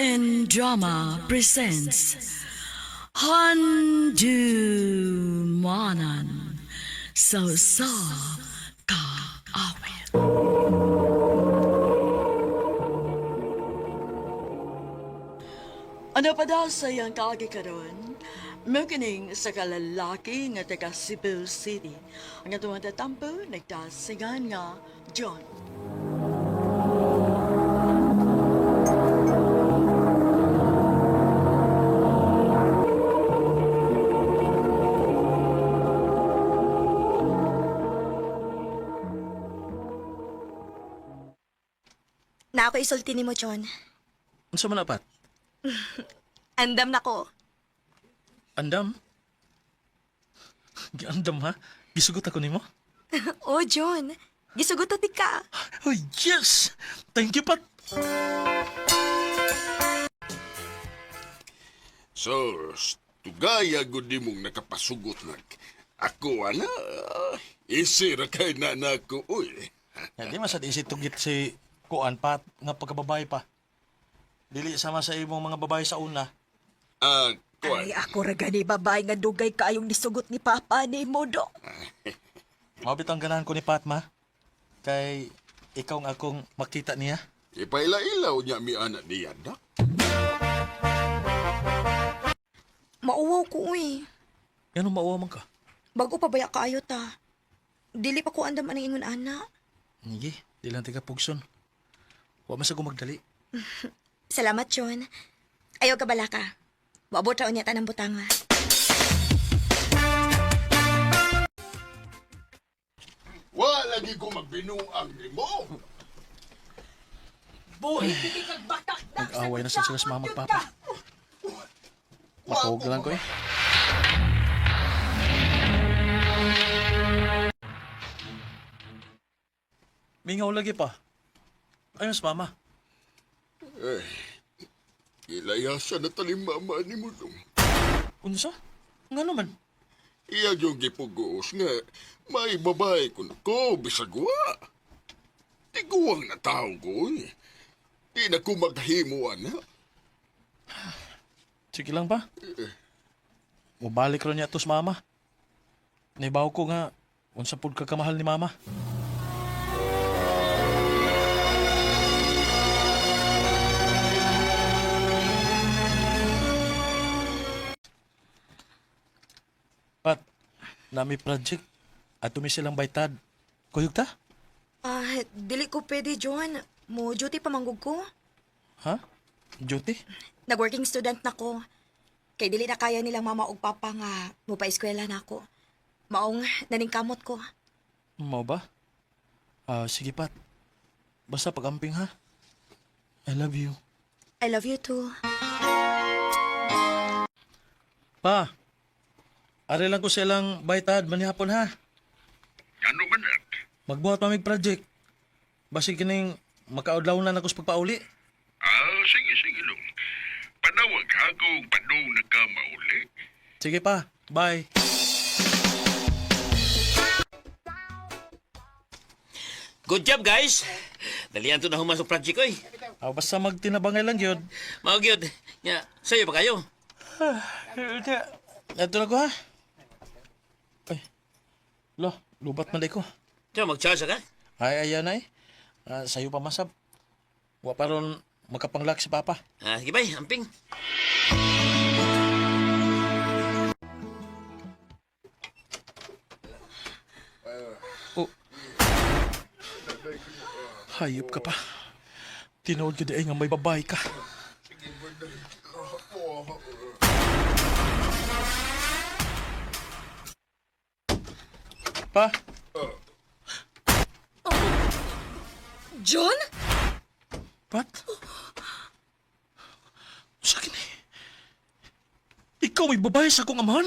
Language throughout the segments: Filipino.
and Drama presents Handumanan So Ka Awit. Ano pa daw sa iyang kagikaroon? Mukining sa kalalaki nga taga Cebu City. Ang atong tatampo, nagtasingan nga John. Na ako isulti ni mo, John. Unsa man apat? Andam na ko. Andam? Giandam ha? Gisugot ako nimo? Oh, John. Gisugot ati ka. Oh yes! Thank you, Pat. So, tugaya gud mong nakapasugot nag. Ako ana, isira kay na nako uy. Di masad isi tugit si Kuan Pat nga pagkababay pa. Dili sama sa imong mga babae sa una. Kuan. Ay, ako ra gani babae nga dugay kaayong nisugot ni Papa ni Modo. Mabit ang ganahan ko ni Pat, ma. Kay ikaw ang akong makita niya. Ipaila-ilaw niya mi anak niya na. Mauwaw ko, uy. Yan ang mauwa man ka. Bago pa baya kaayo ta. Dili pa ko andam anang ingon ana. Hindi, di lang tika pugson. Huwag masago magdali. Salamat, John. Ayaw ka bala ka. Wabot raon niya tanang butanga. Wa lagi ko magbinuang nimo. Boy! Nag-away na sila sa mama at papa. Makahog lang ko eh. Mingaw lagi pa. Ayun sa mama. Ilayasa na talimama ni mo dong. Unsa? Nga naman. Iya yung gipugoos nga, may babae ko bisagwa. Tiguang na tao ko eh. Di na ko maghimuan na. Sige lang pa. Mabalik rin niya to sa mama. Naibaw ko nga, unsa pud ka kamahal ni mama. Pat, nami project at tumi silang baytad. Kuyog ta? Dili ko pwede, John. Mo duty pa manggug ko. Ha? Duty? Nag-working student na ko. Kay dili na kaya nilang mama ug papa nga mo pa eskwela na ako. Maong naningkamot ko. Mau ba? Sige Pat. Basta pag-amping ha. I love you. I love you too. Pa, ari lang ko silang baytad manihapon ha. Ano man at? Magbuhat mamig project. Basi kining makaudlaw na ako sa pagpauli. Sige lang. Panawag ha kung panong nagkamauli. Sige pa, bye. Good job, guys. Dalian to na humasok project ko eh. Basta magtinabangay lang yun. Mga gyud. Nya, sayo pa kayo. Ito na ko ha. Ay, lubat man ko. Tiyo, mag-charge ka? Ay, ayan ay. Sa'yo pa masab. Wa pa ron makapanglak si Papa. Sige bay, amping. Oh. Hayop ka pa. Tinood ka di nga may babae ka. Pa? John? Pat? Sa akin eh. Ikaw may babae sa akong amahan?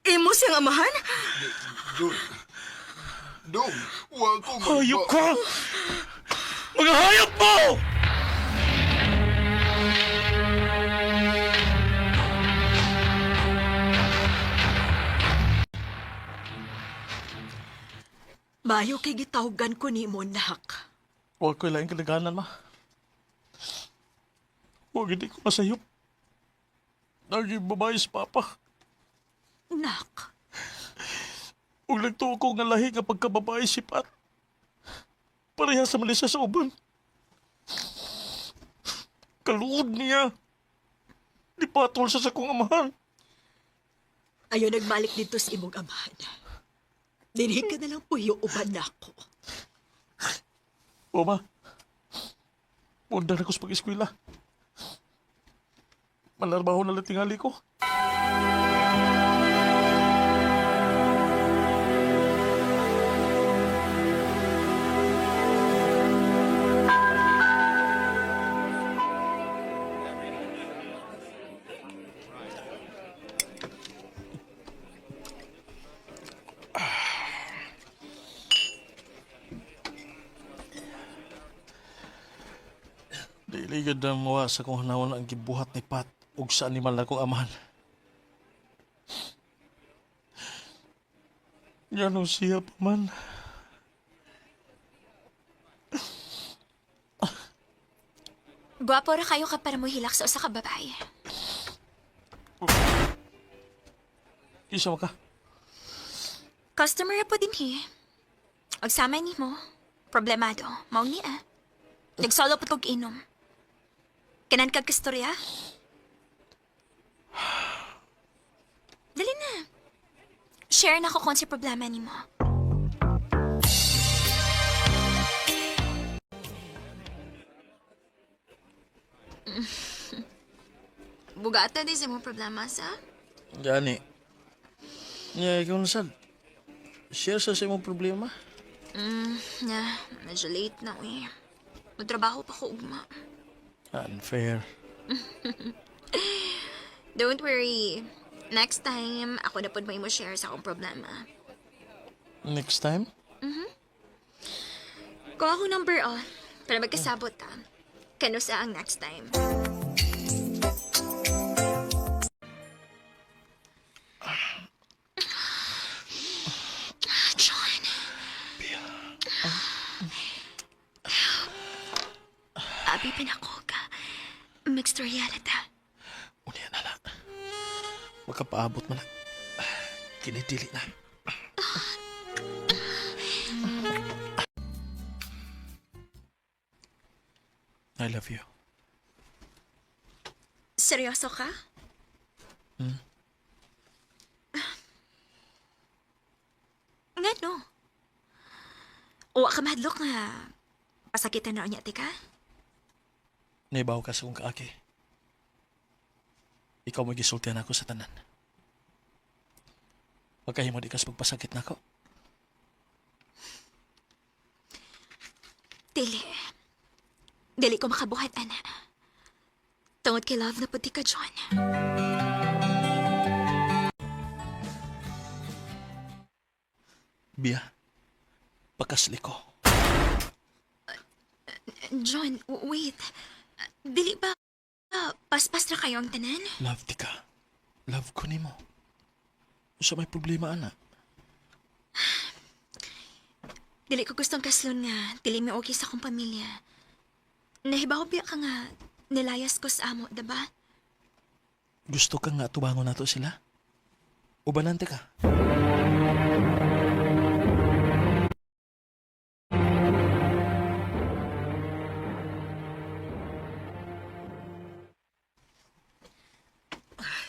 Imo siyang amahan? Dong, wa ko Hayop ka! Mga hayop mo! Mayo kay gitawgan ko nimo, nak. Huwag ko'y laing kalaganan, ma. Huwag hindi ko masayop. Naging babae si Papa. Nak, Huwag nagtuo ko nga lahi nga pagkababae si Pat. Pareha sa malisa sa uban. Kaluod niya. Di patol sa sakong amahan. ayo nagbalik dito sa imong amahan. Dinhi ka na lang puyo uban nako. O ma, punta na ko sa pag-eskwela. Malarbaho na lang tingali ko. Diligad na mawa sa kung hanawan ang gibuhat ni Pat ug sa animal na kong amahan. Ganun siya pa man. Gwapo ra kayo ka para mo hilak sa usa ka babae. Isa ka. Customer ra po din Og sama ni mo, problemado, mao ni Nagsolo po kog inom. Kanan kag kastorya? Dali na. Share na ko kung si problema ni mo. Bugata di sa mo problema sa? Gani. Nga, ikaw na sad. Share sa imong problema. Medyo late na Magtrabaho pa ko ugma. Unfair. Don't worry. Next time, ako na po may mo share sa akong problema. Next time? Kuha ko number para magkasabot Kano sa ang next time? John. Abi pinako ka. Mixed reality. Unya na lang. Magkapaabot man na. Kinidili na. I love you. Seryoso ka? Nga no. Uwa ka mahadlok nga. Pasakitan na niya, tika? Naibaw ka sa kong kaaki. Ikaw magisultihan ako sa tanan. Pagkahimo di kas pagpasakit na ako. Dili. Dili ko makabuhat, ana. Tungod kay love na puti ka, John. Bia, pakasli ko. John, wait. Dili ba paspas na kayo ang tanan? Love di ka. Love ko ni mo. Sa may problema, ana. Dili ko gustong kaslon nga. Dili mi okay sa akong pamilya. Nahibaw biya ka nga nilayas ko sa amo, diba? Gusto ka nga tubangon nato sila? Ubanante ka?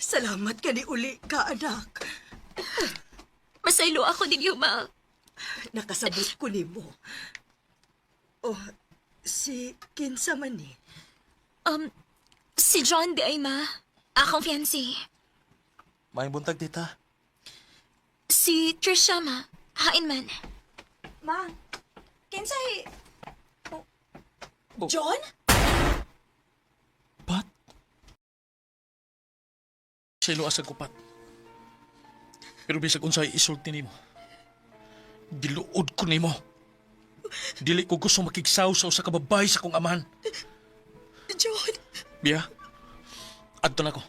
Salamat ka ni uli ka, anak. Masaylo ako din yung Nakasabot ko nimo. Oh, si kinsa man ni? Si John di ay akong fiancé. May buntag, tita. Si Trisha, hain man. Ma, kinsay... John? Pat? Siya iluas ko, Pat. Pero bisag unsay isulti nimo. Giluod ko nimo. Dili ko gusto makigsaw sa usa ka babae sa kong amahan. John? Bia, adto na ko.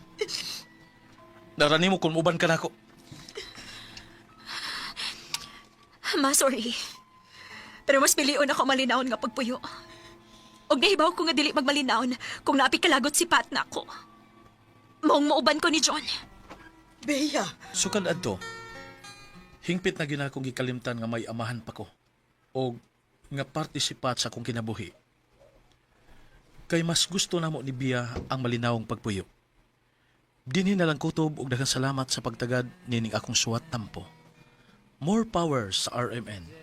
Darani mo kung uban ka na ako. Ma, sorry. Pero mas pilion ako malinawon nga pagpuyo. Og nahibaw ko nga dili magmalinawon kung naapi kalagot si Pat na ako. Maong mauban ko ni John. Bea, Sukad adto, hingpit na ginakong gikalimtan nga may amahan pa ko o nga partisipat sa akong kinabuhi. Kay mas gusto namo ni Bia ang malinawong pagpuyo. Dinhi na lang kutob og daghang salamat sa pagtagad nining akong suwat tampo. More power sa RMN.